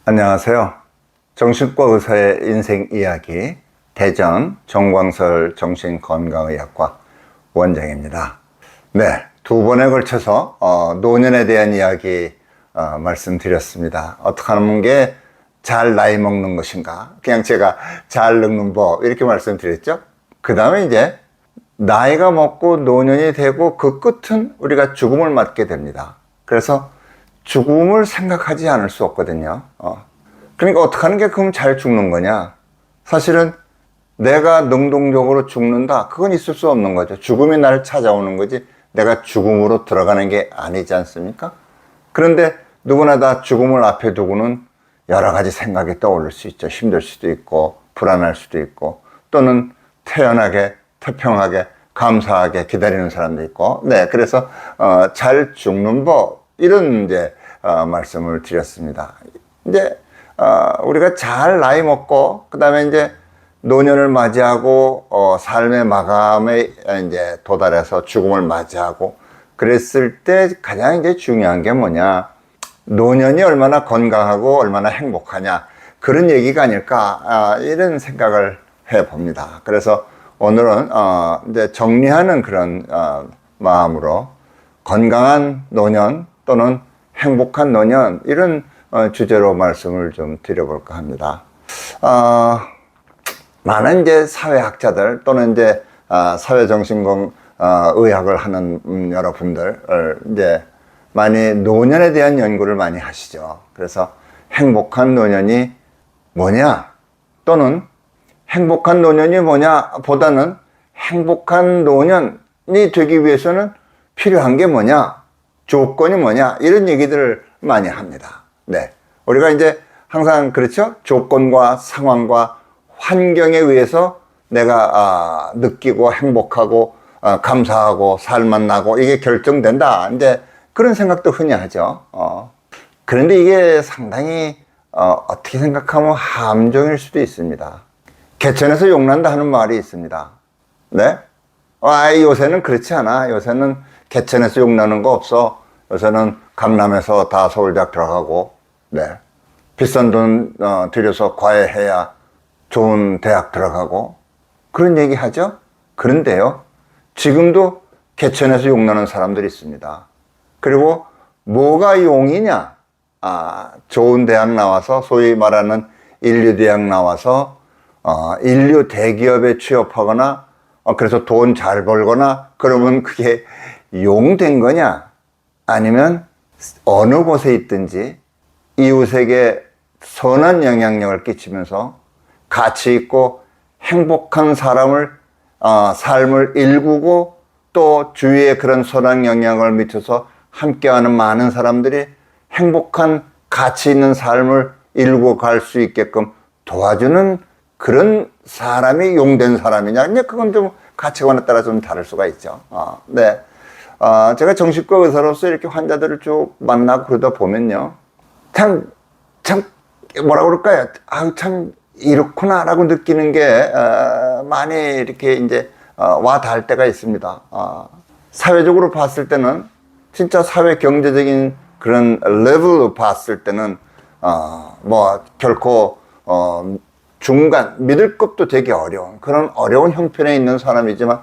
안녕하세요. 정신과 의사의 인생 이야기 대전 정광설 정신건강의학과 원장입니다. 네, 두 번에 걸쳐서 노년에 대한 이야기 말씀드렸습니다. 어떻게 하는 게 잘 나이 먹는 것인가, 그냥 제가 잘 늙는 법 이렇게 말씀드렸죠. 그 다음에 이제 나이가 먹고 노년이 되고 그 끝은 우리가 죽음을 맞게 됩니다. 그래서 죽음을 생각하지 않을 수 없거든요. 그러니까 어떻게 하는 게 그럼 잘 죽는 거냐? 사실은 내가 능동적으로 죽는다, 그건 있을 수 없는 거죠. 죽음이 나를 찾아오는 거지 내가 죽음으로 들어가는 게 아니지 않습니까? 그런데 누구나 다 죽음을 앞에 두고는 여러 가지 생각이 떠오를 수 있죠. 힘들 수도 있고 불안할 수도 있고, 또는 태연하게 태평하게 감사하게 기다리는 사람도 있고. 네, 그래서 잘 죽는 법, 이런 이제 말씀을 드렸습니다. 이제 우리가 잘 나이 먹고 그 다음에 이제 노년을 맞이하고 삶의 마감에 이제 도달해서 죽음을 맞이하고 그랬을 때 가장 이제 중요한 게 뭐냐, 노년이 얼마나 건강하고 얼마나 행복하냐, 그런 얘기가 아닐까, 이런 생각을 해 봅니다. 그래서 오늘은 이제 정리하는 그런 마음으로 건강한 노년 또는 행복한 노년, 이런 주제로 말씀을 좀 드려볼까 합니다. 많은 이제 사회학자들 또는 이제 사회정신건 의학을 하는 여러분들 이제 많이 노년에 대한 연구를 많이 하시죠. 그래서 행복한 노년이 뭐냐, 또는 행복한 노년이 뭐냐 보다는 행복한 노년이 되기 위해서는 필요한 게 뭐냐, 조건이 뭐냐, 이런 얘기들을 많이 합니다. 네, 우리가 이제 항상 그렇죠. 조건과 상황과 환경에 의해서 내가 느끼고 행복하고 감사하고 살맛나고 이게 결정된다, 이제 그런 생각도 흔히 하죠. 그런데 이게 상당히 어떻게 생각하면 함정일 수도 있습니다. 개천에서 용난다 하는 말이 있습니다. 네? 요새는 그렇지 않아. 요새는 개천에서 용나는 거 없어. 요새는 강남에서 다 서울대학 들어가고, 네, 비싼 돈 들여서 과외해야 좋은 대학 들어가고, 그런 얘기 하죠. 그런데요, 지금도 개천에서 용나는 사람들이 있습니다. 그리고 뭐가 용이냐? 좋은 대학 나와서, 소위 말하는 인류대학 나와서 인류 대기업에 취업하거나 그래서 돈 잘 벌거나 그러면 그게 용 된 거냐? 아니면 어느 곳에 있든지 이웃에게 선한 영향력을 끼치면서 가치 있고 행복한 삶을 일구고 또 주위에 그런 선한 영향을 미쳐서 함께하는 많은 사람들이 행복한 가치 있는 삶을 일구고 갈 수 있게끔 도와주는 그런 사람이 용된 사람이냐? 이제 그건 좀 가치관에 따라 좀 다를 수가 있죠. 네. 제가 정신과 의사로서 이렇게 환자들을 쭉 만나고 그러다 보면요, 참 뭐라 그럴까요? 참 이렇구나라고 느끼는 게 많이 이렇게 이제 와 닿을 때가 있습니다. 사회적으로 봤을 때는, 진짜 사회 경제적인 그런 레벨로 봤을 때는 뭐 결코 중간 미들급도 되게 어려운 그런 어려운 형편에 있는 사람이지만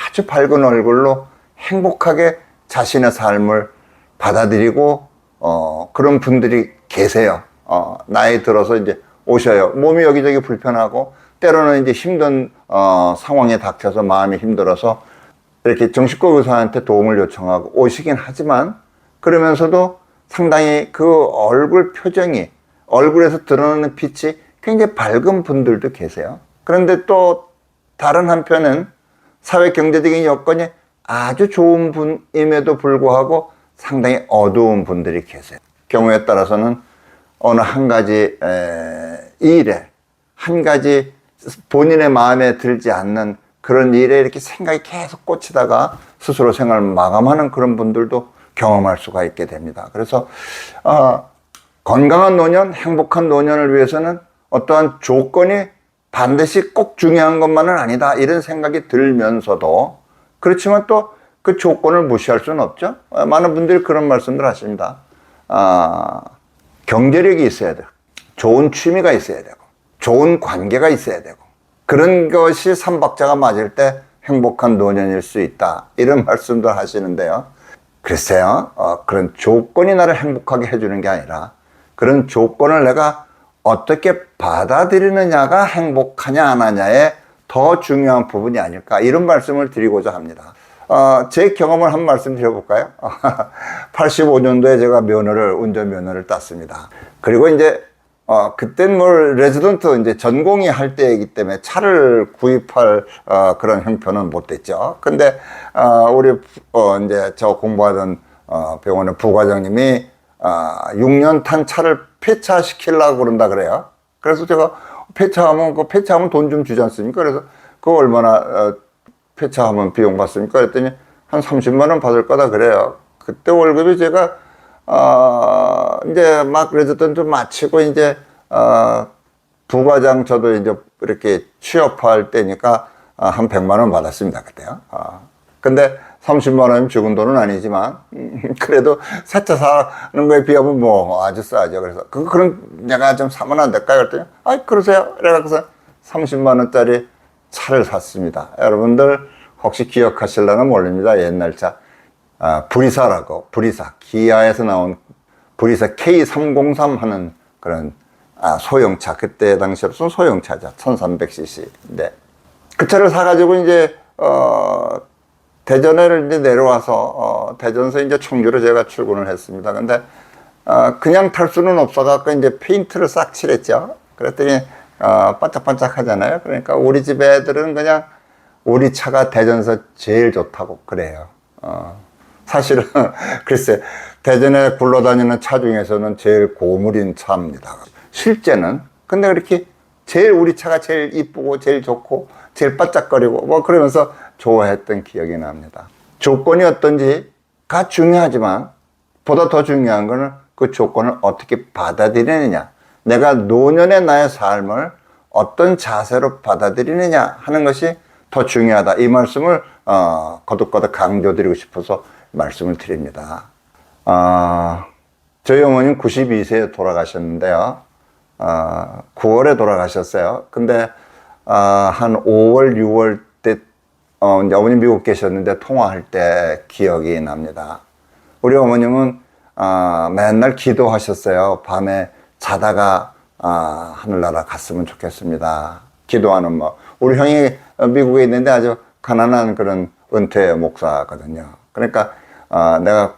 아주 밝은 얼굴로 행복하게 자신의 삶을 받아들이고 그런 분들이 계세요. 나이 들어서 이제 오셔요. 몸이 여기저기 불편하고 때로는 이제 힘든 상황에 닥쳐서 마음이 힘들어서 이렇게 정신과 의사한테 도움을 요청하고 오시긴 하지만, 그러면서도 상당히 그 얼굴 표정이, 얼굴에서 드러나는 빛이 굉장히 밝은 분들도 계세요. 그런데 또 다른 한편은 사회 경제적인 여건이 아주 좋은 분임에도 불구하고 상당히 어두운 분들이 계세요. 경우에 따라서는 어느 한 가지 일에, 한 가지 본인의 마음에 들지 않는 그런 일에 이렇게 생각이 계속 꽂히다가 스스로 생활을 마감하는 그런 분들도 경험할 수가 있게 됩니다. 그래서 건강한 노년, 행복한 노년을 위해서는 어떠한 조건이 반드시 꼭 중요한 것만은 아니다, 이런 생각이 들면서도, 그렇지만 또 그 조건을 무시할 수는 없죠. 많은 분들이 그런 말씀들 하십니다. 경제력이 있어야 돼. 좋은 취미가 있어야 되고, 좋은 관계가 있어야 되고, 그런 것이 삼박자가 맞을 때 행복한 노년일 수 있다. 이런 말씀들 하시는데요. 글쎄요, 그런 조건이 나를 행복하게 해주는 게 아니라 그런 조건을 내가 어떻게 받아들이느냐가 행복하냐 안 하냐에 더 중요한 부분이 아닐까, 이런 말씀을 드리고자 합니다. 제 경험을 한 말씀 드려볼까요? 85년도에 제가 운전면허를 땄습니다. 그리고 이제 그땐 레지던트 이제 전공의 할 때이기 때문에 차를 구입할 그런 형편은 못 됐죠. 근데 우리 이제 저 공부하던 병원의 부과장님이 6년 탄 차를 폐차시키려고 그런다 그래요. 그래서 제가 폐차하면 돈 좀 주지 않습니까? 그래서 그거 얼마나 폐차하면 비용 받습니까? 그랬더니 한 30만 원 받을 거다 그래요. 그때 월급이 제가 이제 막 레지던트 마치고 이제 부과장 저도 이제 이렇게 취업할 때니까 한 100만 원 받았습니다 그때요. 근데 30만 원이면 죽은 돈은 아니지만 그래도 새 차 사는 거에 비하면 뭐 아주 싸죠. 그래서 그런 내가 좀 사면 안 될까요? 그랬더니 아이 그러세요. 그래서 30만 원짜리 차를 샀습니다. 여러분들 혹시 기억하실려나 모릅니다. 옛날 차 브리사라고, 기아에서 나온 브리사 K303 하는 그런 소형차, 그때 당시로서는 소형차죠. 1300cc. 네. 그 차를 사가지고 이제 대전을 이제 내려와서 대전에서 이제 청주로 제가 출근을 했습니다. 근데 그냥 탈 수는 없어갖고 이제 페인트를 싹 칠했죠. 그랬더니 반짝반짝 하잖아요. 그러니까 우리 집 애들은 그냥 우리 차가 대전에서 제일 좋다고 그래요. 사실은 글쎄 대전에 굴러다니는 차 중에서는 제일 고물인 차입니다. 실제는 근데 그렇게 우리 차가 제일 이쁘고 제일 좋고 제일 반짝거리고 뭐 그러면서 좋아했던 기억이 납니다. 조건이 어떤지가 중요하지만 보다 더 중요한 거는 그 조건을 어떻게 받아들이느냐, 내가 노년의 나의 삶을 어떤 자세로 받아들이느냐 하는 것이 더 중요하다. 이 말씀을 거듭거듭 강조드리고 싶어서 말씀을 드립니다. 저희 어머님 92세에 돌아가셨는데요. 9월에 돌아가셨어요. 근데 한 5월, 6월 때 이제 어머님 미국 계셨는데 통화할 때 기억이 납니다. 우리 어머님은 맨날 기도하셨어요. 밤에 자다가 하늘나라 갔으면 좋겠습니다. 기도하는 우리 형이 미국에 있는데 아주 가난한 그런 은퇴 목사거든요. 그러니까 내가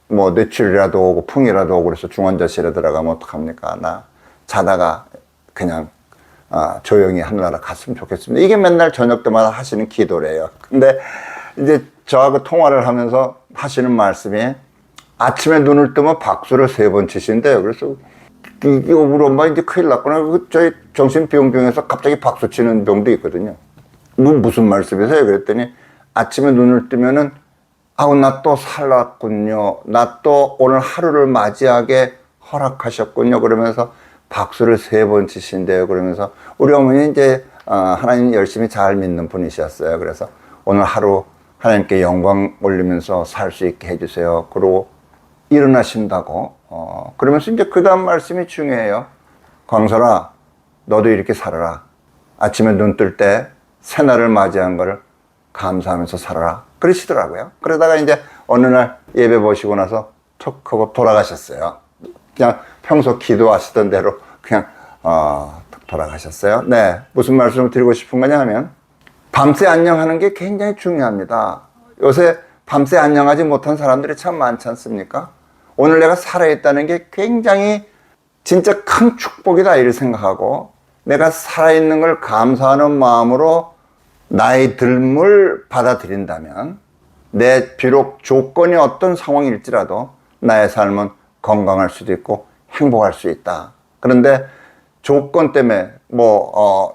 뇌출이라도 오고 풍이라도 오고 그래서 중환자실에 들어가면 어떡합니까? 나 자다가 그냥 조용히 하늘나라 갔으면 좋겠습니다. 이게 맨날 저녁 때마다 하시는 기도래요. 근데 이제 저하고 통화를 하면서 하시는 말씀이 아침에 눈을 뜨면 박수를 3번 치신대요. 그래서 우리 엄마 이제 큰일 났구나. 저희 정신병원에서 갑자기 박수 치는 병도 있거든요. 무슨 말씀이세요? 그랬더니 아침에 눈을 뜨면은 나 또 살았군요. 나 또 오늘 하루를 맞이하게 허락하셨군요. 그러면서 박수를 3번 치신대요. 그러면서 우리 어머니 이제 하나님 열심히 잘 믿는 분이셨어요. 그래서 오늘 하루 하나님께 영광 올리면서 살 수 있게 해주세요. 그러고 일어나신다고. 그러면서 이제 그 다음 말씀이 중요해요. 광설아, 너도 이렇게 살아라. 아침에 눈 뜰 때 새날을 맞이한 거를 감사하면서 살아라. 그러시더라고요. 그러다가 이제 어느 날 예배 보시고 나서 툭 하고 돌아가셨어요. 그냥 평소 기도하시던 대로 그냥 돌아가셨어요. 네, 무슨 말씀을 드리고 싶은 거냐 하면 밤새 안녕하는 게 굉장히 중요합니다. 요새 밤새 안녕하지 못한 사람들이 참 많지 않습니까? 오늘 내가 살아있다는 게 굉장히 진짜 큰 축복이다 이렇게 생각하고 내가 살아있는 걸 감사하는 마음으로 나의 삶을 받아들인다면 내 비록 조건이 어떤 상황일지라도 나의 삶은 건강할 수도 있고 행복할 수 있다. 그런데 조건 때문에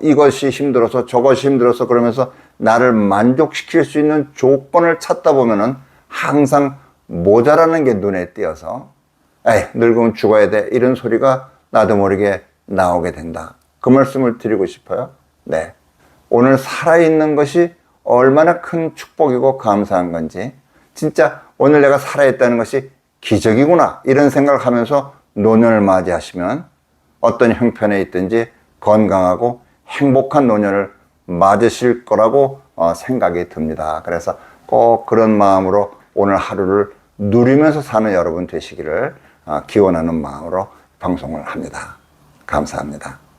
이것이 힘들어서 저것이 힘들어서 그러면서 나를 만족시킬 수 있는 조건을 찾다 보면은 항상 모자라는 게 눈에 띄어서 늙으면 죽어야 돼 이런 소리가 나도 모르게 나오게 된다. 그 말씀을 드리고 싶어요. 네, 오늘 살아있는 것이 얼마나 큰 축복이고 감사한 건지, 진짜 오늘 내가 살아있다는 것이 기적이구나 이런 생각을 하면서 노년을 맞이하시면 어떤 형편에 있든지 건강하고 행복한 노년을 맞으실 거라고 생각이 듭니다. 그래서 꼭 그런 마음으로 오늘 하루를 누리면서 사는 여러분 되시기를 기원하는 마음으로 방송을 합니다. 감사합니다.